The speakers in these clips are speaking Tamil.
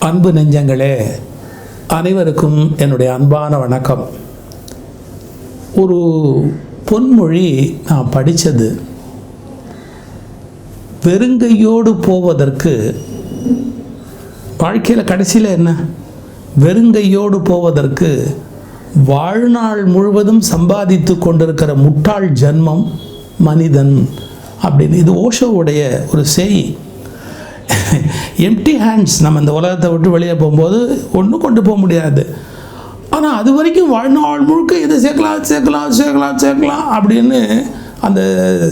அன்பு நெஞ்சங்களே, அனைவருக்கும் என்னுடைய அன்பான வணக்கம். ஒரு பொன்மொழி நான் படித்தது, வெறுங்கையோடு போவதற்கு வாழ்க்கையில் கடைசியில் என்ன, வெறுங்கையோடு போவதற்கு வாழ்நாள் முழுவதும் சம்பாதித்து கொண்டிருக்கிற முட்டாள் ஜன்மம் மனிதன் அப்படின்னு. இது ஓஷோவுடைய ஒரு செய்தி. எம்டி ஹேண்ட்ஸ், நம்ம இந்த உலகத்தை விட்டு வெளியே போகும்போது ஒன்றும் கொண்டு போக முடியாது. ஆனால் அது வரைக்கும் வாழ்நாள் முழுக்க இதை சேர்க்கலாம் அப்படின்னு அந்த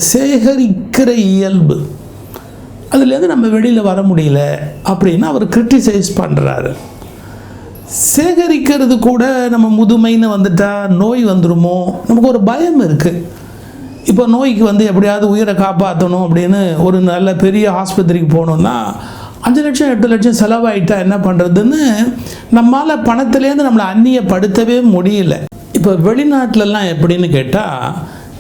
சேகரிக்கிற இயல்பு, அதுலேருந்து நம்ம வெளியில் வர முடியல அப்படின்னு அவர் கிரிட்டிசைஸ் பண்ணுறாரு. சேகரிக்கிறது கூட நம்ம முதுமைன்னு வந்துட்டால் நோய் வந்துடுமோ, நமக்கு ஒரு பயம் இருக்குது. இப்போ நோய்க்கு எப்படியாவது உயிரை காப்பாற்றணும் அப்படின்னு ஒரு நல்ல பெரிய ஆஸ்பத்திரிக்கு போகணுன்னா 5 லட்சம் 8 லட்சம் செலவாயிட்டா என்ன பண்ணுறதுன்னு நம்மளால் பணத்துலேருந்து நம்மளை அந்நியப்படுத்தவே முடியல. இப்போ வெளிநாட்டிலலாம் எப்படின்னு கேட்டால்,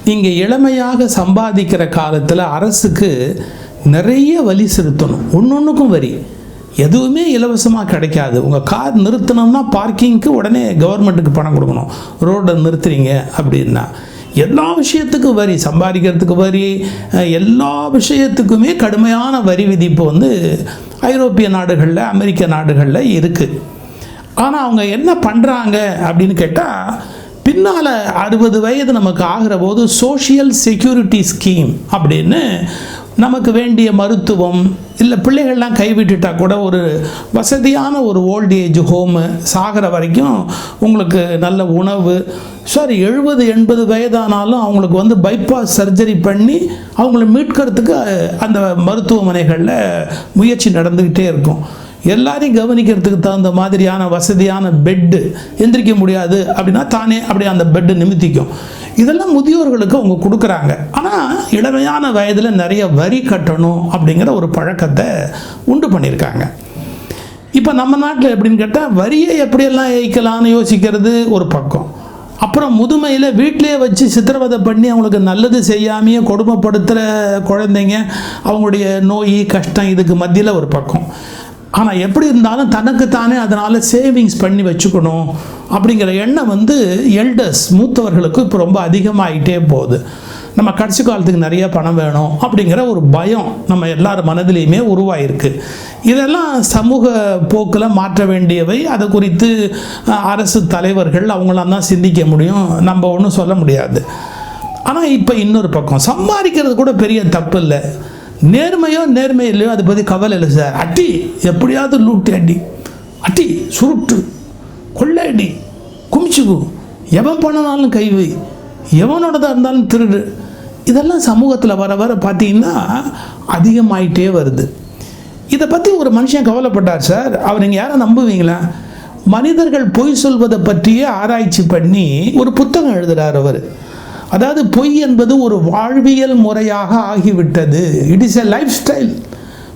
நீங்கள் இளமையாக சம்பாதிக்கிற காலத்தில் அரசுக்கு நிறைய வரி செலுத்தணும். ஒன்றுக்கும் வரி, எதுவுமே இலவசமாக கிடைக்காது. உங்கள் கார் நிறுத்தணும்னா பார்க்கிங்க்கு உடனே கவர்மெண்ட்டுக்கு பணம் கொடுக்கணும். ரோடை நிறுத்துறீங்க அப்படின்னா எல்லா விஷயத்துக்கும் வரி, சம்பாதிக்கிறதுக்கு வரி, எல்லா விஷயத்துக்குமே கடுமையான வரி விதிப்பு ஐரோப்பிய நாடுகளில், அமெரிக்க நாடுகளில் இருக்குது. ஆனால் அவங்க என்ன பண்ணுறாங்க அப்படின்னு கேட்டால், பின்னால் 60 வயது நமக்கு ஆகிற போது சோஷியல் செக்யூரிட்டி ஸ்கீம் அப்படின்னு நமக்கு வேண்டிய மருத்துவம், இல்லை பிள்ளைகள்லாம் கைவிட்டுட்டா கூட ஒரு வசதியான ஒரு ஓல்டேஜ் ஹோமு, சாகிற வரைக்கும் உங்களுக்கு நல்ல உணவு, 70-80 வயதானாலும் அவங்களுக்கு பைபாஸ் சர்ஜரி பண்ணி அவங்கள மீட்கிறதுக்கு அந்த மருத்துவமனைகளில் முயற்சி நடந்துக்கிட்டே இருக்கும். எல்லாரையும் கவனிக்கிறதுக்கு தகுந்த மாதிரியான வசதியான பெட்டு, எந்திரிக்க முடியாது அப்படின்னா தானே அப்படியே அந்த பெட்டு நிமித்திக்கும். இதெல்லாம் முதியோர்களுக்கு அவங்க கொடுக்குறாங்க. ஆனால் இளமையான வயதில் நிறைய வரி கட்டணும் அப்படிங்கிற ஒரு பழக்கத்தை உண்டு பண்ணியிருக்காங்க. இப்போ நம்ம நாட்டில் எப்படின்னு கேட்டால், வரியை எப்படியெல்லாம் ஏய்க்கலான்னு யோசிக்கிறது ஒரு பக்கம், அப்புறம் முதுமையில் வீட்டிலே வச்சு சித்திரவதை பண்ணி அவங்களுக்கு நல்லது செய்யாமையே கொடுமைப்படுத்துகிற குழந்தைங்க, அவங்களுடைய நோய் கஷ்டம், இதுக்கு மத்தியில் ஒரு பக்கம். ஆனால் எப்படி இருந்தாலும் தனக்குத்தானே அதனால் சேவிங்ஸ் பண்ணி வச்சுக்கணும் அப்படிங்கிற எண்ணம் எல்டர்ஸ், மூத்தவர்களுக்கு இப்போ ரொம்ப அதிகமாகிட்டே போகுது. நம்ம கடைசி காலத்துக்கு நிறைய பணம் வேணும் அப்படிங்கிற ஒரு பயம் நம்ம எல்லார் மனதிலையுமே உருவாயிருக்கு. இதெல்லாம் சமூக போக்கில் மாற்ற வேண்டியவை. அதை குறித்து அரசு தலைவர்கள் அவங்களாம் தான் சிந்திக்க முடியும், நம்ம ஒன்றும் சொல்ல முடியாது. ஆனால் இப்போ இன்னொரு பக்கம், சம்பாதிக்கிறது கூட பெரிய தப்பு இல்லை, நேர்மையோ நேர்மை இல்லையோ அதை பற்றி கவலை இல்லை சார். அட்டி எப்படியாவது லூட்டி அடி, அட்டி சுருட்டு, கொள்ளையடி, குமிச்சுக்கு, எவன் பண்ணனாலும் கைவை, எவனோடதாக இருந்தாலும் திருடு, இதெல்லாம் சமூகத்தில் வர வர பார்த்தீங்கன்னா அதிகமாயிட்டே வருது. இதை பற்றி ஒரு மனுஷன் கவலைப்பட்டார் சார். அவர் நீங்கள் யாரை நம்புவீங்களா? மனிதர்கள் பொய் சொல்வதை பற்றியே ஆராய்ச்சி பண்ணி ஒரு புத்தகம் எழுதுகிறார் அவர். அதாவது பொய் என்பது ஒரு வாழ்வியல் முறையாக ஆகிவிட்டது. It is a life style.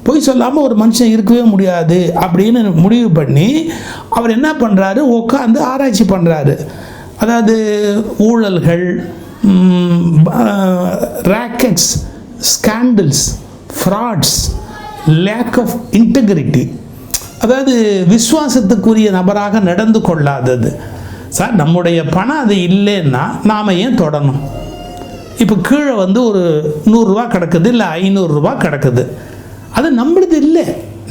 பொய் சொல்லாமல் ஒரு மனுஷன் இருக்கவே முடியாது அப்படின்னு முடிவு பண்ணி அவர் என்ன பண்ணுறாரு, உட்காந்து ஆராய்ச்சி பண்ணுறாரு. அதாவது ஊழல்கள், rackets, scandals, frauds, lack of integrity, அதாவது விசுவாசத்துக்குரிய நபராக நடந்து கொள்ளாதது. சார், நம்முடைய பணம் அது இல்லைன்னா நாம் ஏன் தொடணும்? இப்போ கீழே ஒரு 100 ரூபா கிடக்குது, இல்லை 500 ரூபா கிடக்குது, அது நம்மளுது இல்லை,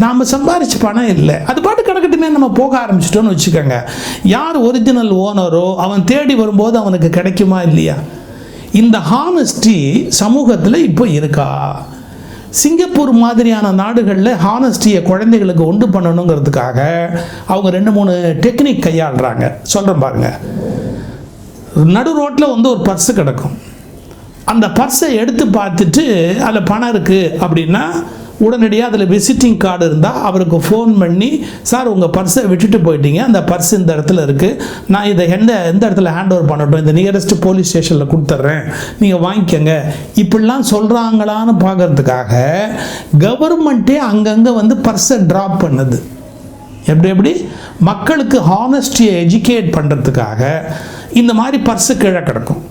நாம் சம்பாரிச்சு பணம் இல்லை, அது பாட்டு கிடக்கட்டுமே நம்ம போக ஆரம்பிச்சிட்டோன்னு வச்சுக்கோங்க. யார் ஒரிஜினல் ஓனரோ அவன் தேடி வரும்போது அவனுக்கு கிடைக்குமா இல்லையா? இந்த ஹானஸ்டி சமூகத்தில் இப்போ இருக்கா? சிங்கப்பூர் மாதிரியான நாடுகளில் ஹானஸ்டியை குழந்தைகளுக்கு உண்டு பண்ணணுங்கிறதுக்காக அவங்க 2-3 டெக்னிக் கையாளுறாங்க. சொல்கிறேன் பாருங்க. நடு ரோட்டில் ஒரு பர்ஸு கிடக்கும். அந்த பர்ஸை எடுத்து பார்த்துட்டு அதில் பணம் இருக்குது அப்படின்னா உடனடியாக அதில் விசிட்டிங் கார்டு இருந்தால் அவருக்கு ஃபோன் பண்ணி, சார் உங்கள் பர்ஸை விட்டுட்டு போயிட்டீங்க, அந்த பர்ஸ் இந்த இடத்துல இருக்குது, நான் இதை எந்த இடத்துல ஹேண்ட் ஓவர் பண்ணட்டும், இந்த நியரஸ்ட் போலீஸ் ஸ்டேஷனில் கொடுத்துட்றேன், நீங்கள் வாங்கிக்கோங்க, இப்படிலாம் சொல்கிறாங்களான்னு பார்க்கறதுக்காக கவர்மெண்ட்டே அங்கங்கே பர்ஸை ட்ராப் பண்ணுது. எப்படி மக்களுக்கு ஹானஸ்டியை எஜுகேட் பண்ணுறதுக்காக இந்த மாதிரி பர்ஸு கீழே கிடக்கும்.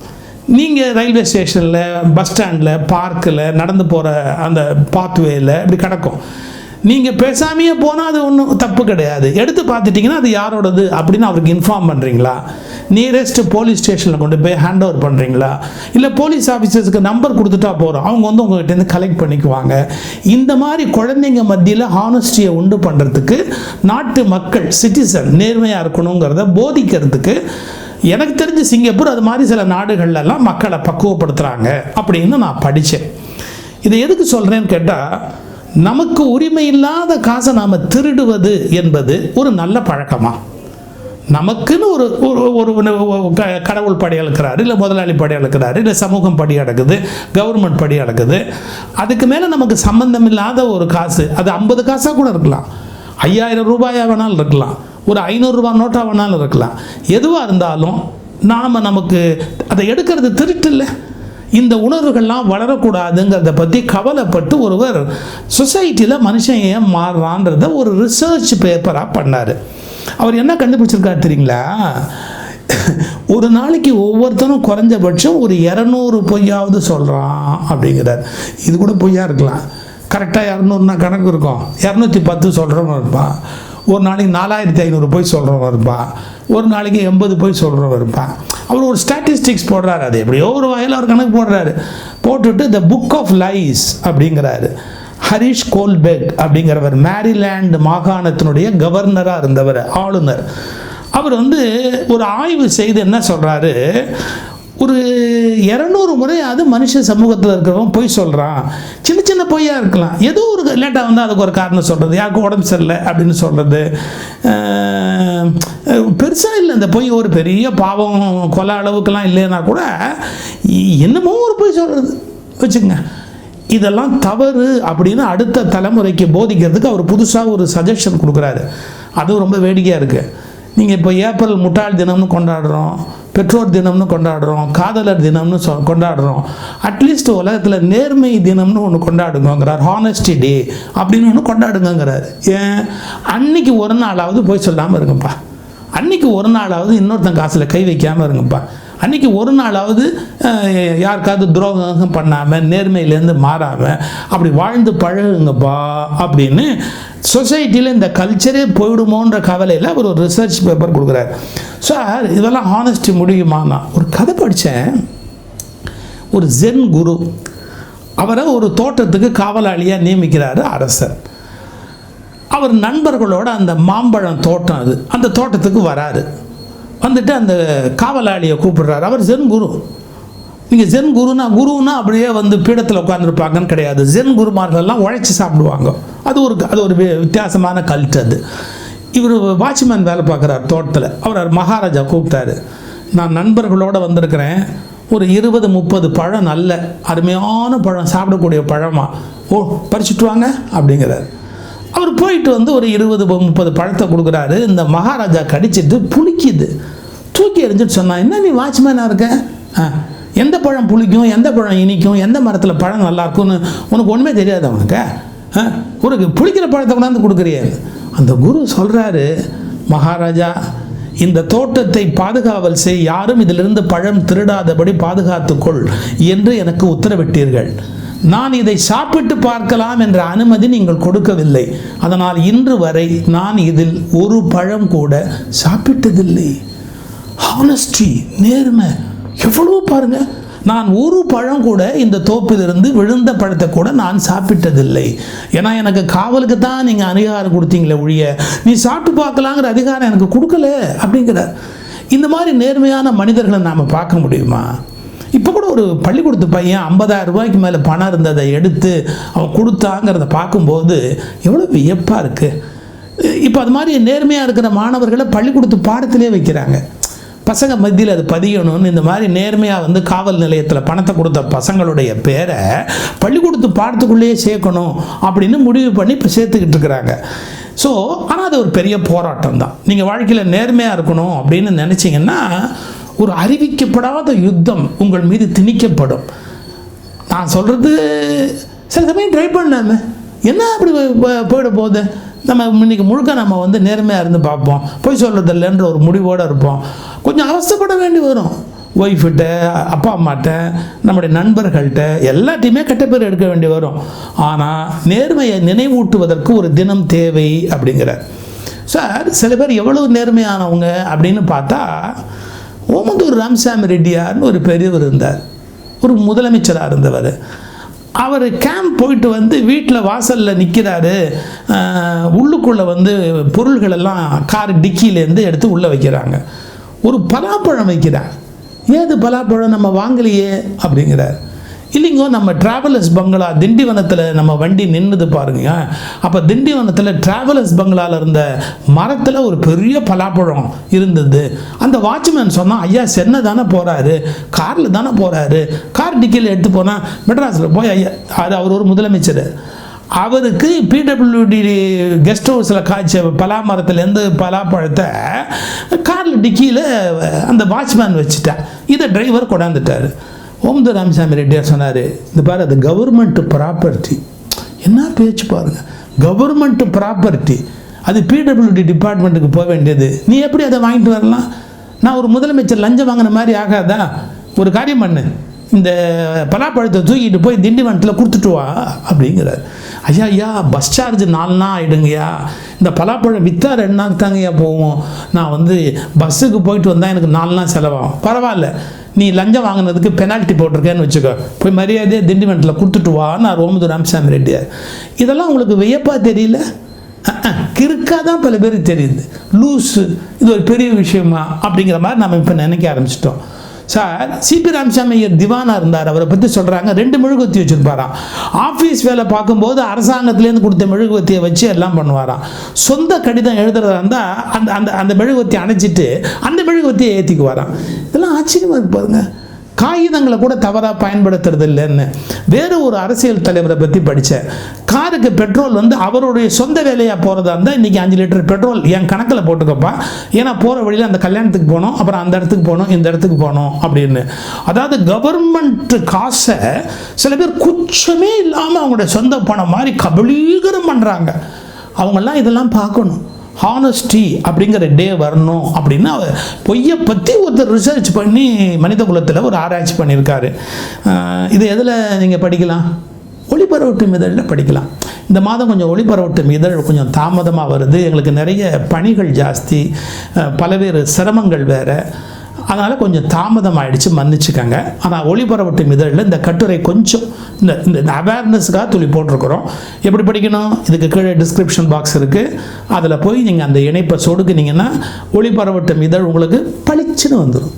நீங்கள் ரயில்வே ஸ்டேஷனில், பஸ் ஸ்டாண்டில், பார்க்கில், நடந்து போகிற அந்த பாத்வேயில் இப்படி கிடக்கும். நீங்கள் பேசாமையே போனால் அது ஒன்றும் தப்பு கிடையாது. எடுத்து பார்த்துட்டிங்கன்னா அது யாரோடது அப்படின்னு அவருக்கு இன்ஃபார்ம் பண்ணுறீங்களா? நியரஸ்ட் போலீஸ் ஸ்டேஷனில் கொண்டு போய் ஹேண்ட் ஓவர் பண்ணுறீங்களா? இல்லை போலீஸ் ஆஃபீஸர்ஸுக்கு நம்பர் கொடுத்துட்டா போகிறோம், அவங்க வந்து உங்கள்கிட்டருந்து கலெக்ட் பண்ணிக்குவாங்க. இந்த மாதிரி குழந்தைங்க மத்தியில் ஹானஸ்டியை உண்டு பண்ணுறதுக்கு, நாட்டு மக்கள் சிட்டிசன் நேர்மையாக இருக்கணுங்கிறத போதிக்கிறதுக்கு எனக்கு தெரிஞ்ச சிங்கப்பூர் அது மாதிரி சில நாடுகள்லாம் மக்களை பக்குவப்படுத்துகிறாங்க அப்படின்னு நான் படித்தேன். இதை எதுக்கு சொல்கிறேன்னு கேட்டால், நமக்கு உரிமை இல்லாத காசை நாம் திருடுவது என்பது ஒரு நல்ல பழக்கமா? நமக்குன்னு ஒரு ஒரு கடவுள் படி அளக்கிறாரு, இல்லை முதலாளி படி அளக்கிறாரு, இல்லை சமூகம் படி அளக்குது, கவர்மெண்ட் படி அளக்குது. அதுக்கு மேலே நமக்கு சம்பந்தம் இல்லாத ஒரு காசு, அது 50 காசாக கூட இருக்கலாம், 5000 ரூபாயாக வேணாலும் இருக்கலாம், ஒரு 500 ரூபா நோட்டாக வேணாலும் இருக்கலாம். எதுவாக இருந்தாலும் நமக்கு அதை எடுக்கிறது திருட்டு இல்லை. இந்த உணர்வுகள்லாம் வளரக்கூடாதுங்கிறத பற்றி கவலைப்பட்டு ஒருவர் சொசைட்டியில் மனுஷன் ஏன் மாறுறான்றத ஒரு ரிசர்ச் பேப்பராக பண்ணார். அவர் என்ன கண்டுபிடிச்சிருக்காரு தெரியுங்களா? ஒரு நாளைக்கு ஒவ்வொருத்தரும் குறைஞ்சபட்சம் ஒரு 200 பொய்யாவது சொல்கிறான் அப்படிங்கிறார். இது கூட பொய்யா இருக்கலாம், கரெக்டாக 200னா கணக்கு இருக்கும். 210 சொல்கிறவங்க இருப்பான், ஒரு நாளைக்கு 4500 போய் சொல்கிறவங்க இருப்பான், ஒரு நாளைக்கு 80 போய் சொல்கிறவங்க இருப்பான். அவர் ஒரு ஸ்டாட்டிஸ்டிக்ஸ் போடுறாரு, அது எப்படியோ ஒரு வகையில் அவர் கணக்கு போடுறாரு. போட்டுட்டு த புக் ஆஃப் லைஸ் அப்படிங்கிறாரு. ஹரிஷ் கோல்பெக் அப்படிங்கிறவர் மேரிலேண்ட் மாகாணத்தினுடைய கவர்னராக இருந்தவர், ஆளுநர். அவர் வந்து ஒரு ஆய்வு செய்து என்ன சொல்கிறாரு, ஒரு 200 முறையாவது மனுஷ சமூகத்தில் இருக்கிறவங்க பொய் சொல்கிறான். சின்ன சின்ன பொய்யாக இருக்கலாம், ஏதோ ஒரு லேட்டாக வந்து அதுக்கு ஒரு காரணம் சொல்கிறது, யாருக்கும் உடம்பு சரியில்லை அப்படின்னு சொல்கிறது, பெருசாக இல்லை அந்த பொய் ஒரு பெரிய பாவம் கொலை அளவுக்கெல்லாம் இல்லைன்னா கூட என்னமோ ஒரு பொய் சொல்கிறது வச்சுக்கோங்க. இதெல்லாம் தவறு அப்படின்னு அடுத்த தலைமுறைக்கு போதிக்கிறதுக்கு அவர் புதுசாக ஒரு சஜஷன் கொடுக்குறாரு. அதுவும் ரொம்ப வேடிக்கையாக இருக்குது. நீங்கள் இப்போ ஏப்ரல் முட்டாள் தினம்னு கொண்டாடுறோம், பெற்றோர் தினம்னு கொண்டாடுறோம், காதலர் தினம்னு கொண்டாடுறோம். அட்லீஸ்ட் உலகத்தில் நேர்மை தினம்னு ஒன்று கொண்டாடுங்கிறார், ஹானஸ்டி டே அப்படின்னு ஒன்று கொண்டாடுங்கிறார். ஏன்? அன்னைக்கு ஒரு நாளாவது போய் சொல்லாமல் இருங்கப்பா, அன்னைக்கு ஒரு நாளாவது இன்னொருத்தன் காசில் கை வைக்காமல் இருங்கப்பா, அன்றைக்கி ஒரு நாளாவது யாருக்காவது துரோகம் பண்ணாமல் நேர்மையிலேருந்து மாறாமல் அப்படி வாழ்ந்து பழகுங்கப்பா அப்படின்னு சொசைட்டியில் இந்த கல்ச்சரே போயிடுமோன்ற கவலையில் அவர் ஒரு ரிசர்ச் பேப்பர் கொடுக்குறாரு. சார் இதெல்லாம் ஹானஸ்டி முடியுமா? நான் ஒரு கதை படித்தேன். ஒரு ஜென் குரு, அவரை ஒரு தோட்டத்துக்கு காவலாளியாக நியமிக்கிறாரு அரசர். அவர் நண்பர்களோட அந்த மாம்பழம் தோட்டம், அது அந்த தோட்டத்துக்கு வராரு. வந்துட்டு அந்த காவலாளியை கூப்பிடுறாரு. அவர் ஜென் குரு. நீங்கள் ஜென் குருனா அப்படியே வந்து பீடத்தில் உட்காந்துருப்பாங்கன்னு கிடையாது. ஜென் குருமார்களெல்லாம் உழைச்சி சாப்பிடுவாங்க. அது ஒரு வித்தியாசமான கல்ட். அது இவர் வாட்ச்மேன் வேலை பார்க்குறார் தோட்டத்தில். அவர் மகாராஜா கூப்பிட்டாரு, நான் நண்பர்களோடு வந்திருக்கிறேன், ஒரு 20-30 பழம், நல்ல அருமையான பழம், சாப்பிடக்கூடிய பழமா, ஓ பறிச்சுட்டு வாங்க அப்படிங்கிறார். அவர் போயிட்டு வந்து ஒரு 20-30 பழத்தை கொடுக்குறாரு. இந்த மகாராஜா கடிச்சிட்டு புளிக்குது, தூக்கி எறிஞ்சிட்டு சொன்னான், என்ன நீ வாட்ச்மேனாக இருக்க, எந்த பழம் புளிக்கும், எந்த பழம் இனிக்கும், எந்த மரத்தில் பழம் நல்லாயிருக்கும்னு உனக்கு ஒன்றுமே தெரியாது அவனுக்கு, ஒரு புளிக்கிற பழத்தை கொண்டாந்து கொடுக்குறிய. அந்த குரு சொல்கிறாரு, மகாராஜா இந்த தோட்டத்தை பாதுகாவல் செய், யாரும் இதிலிருந்து பழம் திருடாதபடி பாதுகாத்துக்கொள் என்று எனக்கு உத்தரவிட்டீர்கள். நான் இதை சாப்பிட்டு பார்க்கலாம் என்ற அனுமதி நீங்கள் கொடுக்கவில்லை. அதனால் இன்று வரை நான் இதில் ஒரு பழம் கூட சாப்பிட்டதில்லை. ஹானஸ்டி, நேர்மை எவ்வளோ பாருங்க. நான் ஒரு பழம் கூட இந்த தோப்பிலிருந்து விழுந்த பழத்தை கூட நான் சாப்பிட்டதில்லை. ஏன்னா எனக்கு காவலுக்கு தான் நீங்கள் அதிகாரம் கொடுத்தீங்களே ஒழிய நீ சாப்பிட்டு பார்க்கலாங்கிற அதிகாரம் எனக்கு கொடுக்கல அப்படிங்கிறார். இந்த மாதிரி நேர்மையான மனிதர்களை நாம் பார்க்க முடியுமா? இப்போ கூட ஒரு பள்ளிக்கூடத்து பையன் 50,000 ரூபாய்க்கு மேலே பணம் இருந்ததை எடுத்து அவன் கொடுத்தாங்கிறத பார்க்கும்போது எவ்வளோ வியப்பாக இருக்குது. இப்போ அது மாதிரி நேர்மையாக இருக்கிற மாணவர்களை பள்ளிக்கூடத்து பாடத்திலே வைக்கிறாங்க. பசங்க மத்தியில் அது பதியணும்னு இந்த மாதிரி நேர்மையாக வந்து காவல் நிலையத்தில் பணத்தை கொடுத்த பசங்களுடைய பேரை பள்ளிக்கூடத்து பாடத்துக்குள்ளேயே சேர்க்கணும் அப்படின்னு முடிவு பண்ணி இப்போ சேர்த்துக்கிட்டு இருக்கிறாங்க. ஸோ ஆனால் அது ஒரு பெரிய போராட்டம் தான். நீங்கள் வாழ்க்கையில் நேர்மையாக இருக்கணும் அப்படின்னு நினச்சிங்கன்னா ஒரு அறிவிக்கப்படாத யுத்தம் உங்கள் மீது திணிக்கப்படும். நான் சொல்கிறது சில சமயம் ட்ரை பண்ணாமல் என்ன அப்படி போயிட போகுது, நம்ம இன்றைக்கி முழுக்க நம்ம வந்து நேர்மையாக இருந்து பார்ப்போம், போய் சொல்கிறது இல்லைன்ற ஒரு முடிவோடு இருப்போம். கொஞ்சம் அவசரப்பட வேண்டி வரும். ஒய்ஃப்கிட்ட, அப்பா அம்மாட்ட, நம்முடைய நண்பர்கள்ட்ட எல்லாத்தையுமே கெட்ட பேர் எடுக்க வேண்டி வரும். ஆனால் நேர்மையை நினைவூட்டுவதற்கு ஒரு தினம் தேவை அப்படிங்கிறார். சார், சில பேர் எவ்வளவு நேர்மையானவங்க அப்படின்னு பார்த்தா, ஓமந்தூர் ராமசாமி ரெட்டியார்னு ஒரு பெரியவர் இருந்தார், ஒரு முதலமைச்சராக இருந்தவர். அவர் கேம்ப் போயிட்டு வந்து வீட்டில் வாசலில் நிற்கிறாரு. உள்ளுக்குள்ளே வந்து பொருள்களெல்லாம் கார் டிக்கியிலேருந்து எடுத்து உள்ளே வைக்கிறாங்க. ஒரு பலாப்பழம் வைக்கிறார். ஏது பலாப்பழம் நம்ம வாங்கலையே அப்படிங்கிறார். இல்லைங்கோ, நம்ம ட்ராவலர்ஸ் பங்களா திண்டிவனத்தில் நம்ம வண்டி நின்றுது பாருங்க. அப்போ திண்டிவனத்தில் ட்ராவலர்ஸ் பங்களாவில் இருந்த மரத்தில் ஒரு பெரிய பலாப்பழம் இருந்தது. அந்த வாட்ச்மேன் சொன்னால், ஐயா சென்னை தானே போகிறாரு, காரில் தானே போகிறாரு, கார் டிக்கியில் எடுத்து போனால் மெட்ராஸில் போய் ஐயா, அவர் ஒரு முதலமைச்சர், அவருக்கு பிடபிள்யூடி கெஸ்ட் ஹவுஸில் காய்ச்ச பலா மரத்துலேருந்து பலாப்பழத்தை காரில் டிக்கியில் அந்த வாட்ச்மேன் வச்சுட்டேன். இதை டிரைவர் கொண்டாந்துட்டார். ஓமந்தூர் ராமசாமி ரெட்டியார் சொன்னார், இந்த பாரு, அது கவர்மெண்ட் ப்ராப்பர்ட்டி. என்ன பேச்சு பாருங்க, கவர்மெண்ட் ப்ராப்பர்ட்டி, அது பிடபிள்யூடி டிபார்ட்மெண்ட்டுக்கு போக வேண்டியது. நீ எப்படி அதை வாங்கிட்டு வரலாம்? நான் ஒரு முதலமைச்சர் லஞ்சம் வாங்கின மாதிரி ஆகாதா? ஒரு காரியம் பண்ணு, இந்த பலாப்பழத்தை தூக்கிட்டு போய் திண்டிவனத்தில் கொடுத்துட்டு வா அப்படிங்கிறார். ஐயா ஐயா, பஸ் சார்ஜ் 4 நாள் ஆகிடுங்கய்யா, இந்த பலாப்பழம் விற்றா 2 நாள் தாங்கய்யா போவோம், நான் வந்து பஸ்ஸுக்கு போயிட்டு வந்தால் எனக்கு 4 நாள் செலவாகும். பரவாயில்ல, நீ லஞ்சம் வாங்கினதுக்கு பெனால்ட்டி போட்டிருக்கேன்னு வச்சுக்கோ, போய் மரியாதையை திண்டிவனத்தில் கொடுத்துட்டு வா. நான் ஓமந்தூர் ராமசாமி ரெட்டியார். இதெல்லாம் உங்களுக்கு வியப்பாக தெரியல? கிறுக்காக தான் பல பேருக்கு தெரியுது. லூஸு, இது ஒரு பெரிய விஷயமா அப்படிங்கிற மாதிரி நம்ம இப்போ நினைக்க ஆரம்பிச்சிட்டோம். சார், சிபி ராமசாமி ஐயர் திவானாக இருந்தார். அவரை பற்றி சொல்கிறாங்க, 2 மெழுகுவத்தி வச்சுருப்பாராம். ஆஃபீஸ் வேலை பார்க்கும்போது அரசாங்கத்துலேருந்து கொடுத்த மெழுகுவத்தியை வச்சு எல்லாம் பண்ணுவாராம். சொந்த கடிதம் எழுதுறதா இருந்தால் அந்த அந்த அந்த மெழுகுவத்தியை அணைச்சிட்டு அந்த மெழுகுவத்தியை ஏற்றிக்குவாராம். இதெல்லாம் ஆச்சரியமாக இருக்கு பாருங்க. காகிதங்களை கூட தவறாக பயன்படுத்துறது இல்லைன்னு. வேறு ஒரு அரசியல் தலைவரை பற்றி படித்தேன். காருக்கு பெட்ரோல் வந்து அவருடைய சொந்த வேலையாக போகிறதா இருந்தால் இன்றைக்கி 5 லிட்டர் பெட்ரோல் என் கணக்கில் போட்டுக்கப்பா, ஏன்னா போகிற வழியில் அந்த கல்யாணத்துக்கு போகணும், அப்புறம் அந்த இடத்துக்கு போகணும், இந்த இடத்துக்கு போகணும் அப்படின்னு. அதாவது கவர்மெண்ட் காசை சில பேர் குற்றமே இல்லாமல் அவங்களுடைய சொந்த பணம் மாதிரி கபலீகரம் பண்ணுறாங்க. அவங்கெல்லாம் இதெல்லாம் பார்க்கணும். ஹானஸ்டி அப்படிங்கிற டே வரணும் அப்படின்னு பொய்யை பற்றி ஒருத்தர் ரிசர்ச் பண்ணி மனித குலத்தில் ஒரு ஆராய்ச்சி பண்ணியிருக்காரு. இது எதில் நீங்கள் படிக்கலாம்? ஒளிபரவட்டும் இதழில் படிக்கலாம். இந்த மாதம் கொஞ்சம் ஒளிபரவட்டும் இதழ் கொஞ்சம் தாமதமாக வருது. எங்களுக்கு நிறைய பணிகள் ஜாஸ்தி, பலவேறு சிரமங்கள் வேறு, அதனால் கொஞ்சம் தாமதம் ஆகிடுச்சு, மன்னிச்சுக்கங்க. ஆனால் ஒளிபரவட்டும் இதழில் இந்த கட்டுரை கொஞ்சம் இந்த இந்த அவேர்னஸுக்காக துளி போட்டிருக்கிறோம். எப்படி படிக்கணும்? இதுக்கு கீழே டிஸ்கிரிப்ஷன் பாக்ஸ் இருக்குது, அதில் போய் நீங்கள் அந்த இணைப்பை சொடுக்குனீங்கன்னா ஒளிபரவட்டும் இதழ் உங்களுக்கு பளிச்சுன்னு வந்துடும்.